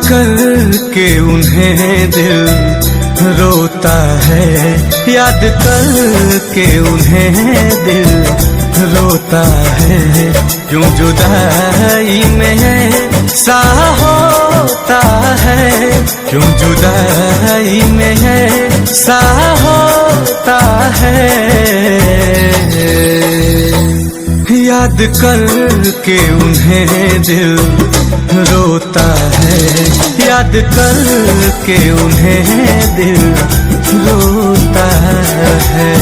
करके उन्हें दिल रोता है, याद करके उन्हें दिल रोता है। क्यों जुदाई में सा होता है, क्यों जुदाई में सा होता है। याद करके उन्हें दिल रोता है, याद करके उन्हें दिल रोता है।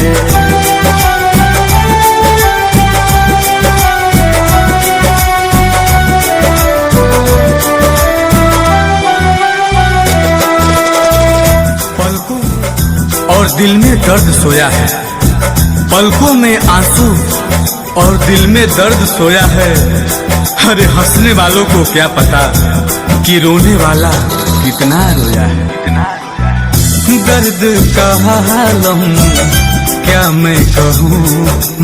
पलकों और दिल में दर्द सोया है, पलकों में आंसू और दिल में दर्द सोया है। अरे हंसने वालों को क्या पता कि रोने वाला कितना रोया है। दर्द का आलम क्या मैं कहूँ,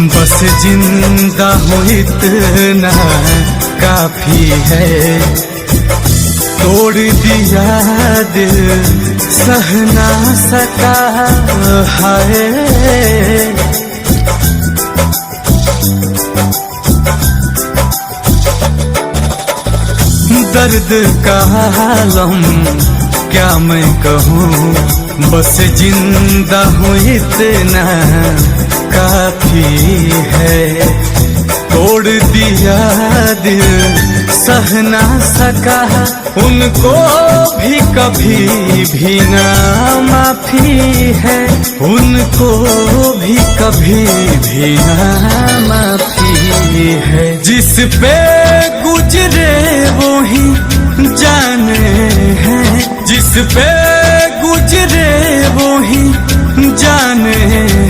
बस जिंदा हूँ इतना काफी है। तोड़ दिया दिल सह ना सका है। दर्द का आलम क्या मैं कहूँ, बस जिंदा हूँ इतना काफी है। तोड़ दिया दिल सह ना सका, उनको भी कभी भी ना माफी है, उनको भी कभी भी ना माफी है। जिस पे गुजरे वो ही जाने हैं, जिस पे गुजरे वो ही जाने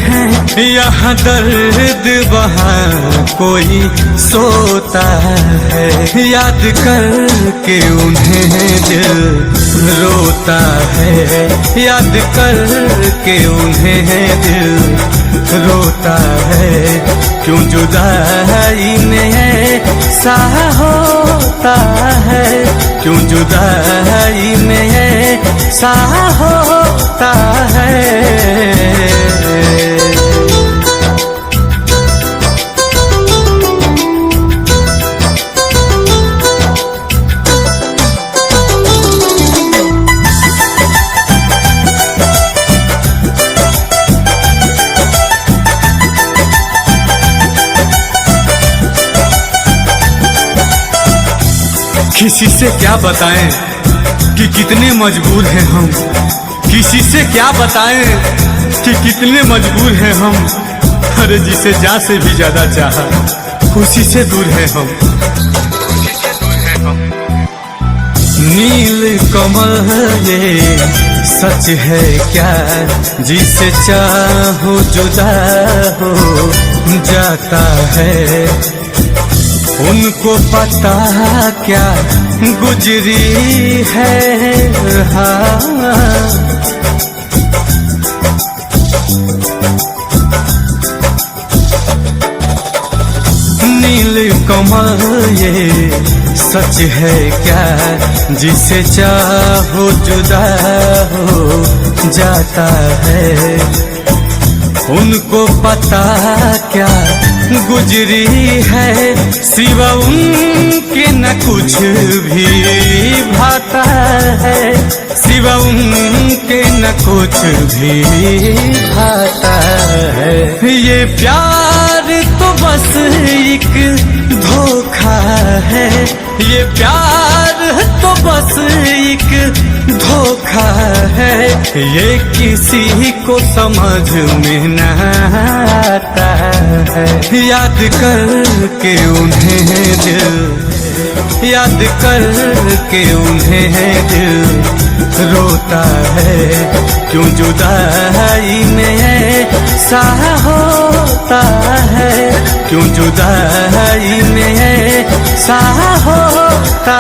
हैं। यहाँ दर्द वहाँ कोई सोता है, याद करके उन्हें दिल रोता है, याद करके उन्हें दिल रोता है। क्यों जुदाई में सा होता है, क्यों जुदाई में सा होता है। किसी से क्या बताएं कि कितने मजबूर हैं हम, किसी से क्या बताएं कि कितने मजबूर हैं हम। अरे जिसे जान से भी ज्यादा चाहा, खुशी से दूर हैं हम। नील कमल ये सच है क्या, जिसे चाहो जुदा हो जाता है। उनको पता क्या गुजरी है नील कमल ये सच है क्या, जिसे चाहो जुदा हो जाता है। उनको पता क्या गुजरी है, सिवा उनके न कुछ भी भाता है, सिवा उनके न कुछ भी भाता है। ये प्यार तो बस एक धोखा है, ये प्यार तो बस एक धोखा है। ये किसी को समझ में न आता है, याद करके उन्हें दिल, याद करके उन्हें दिल रोता है। क्यों जुदाई में सा होता है, क्यों जुदाई में सा होता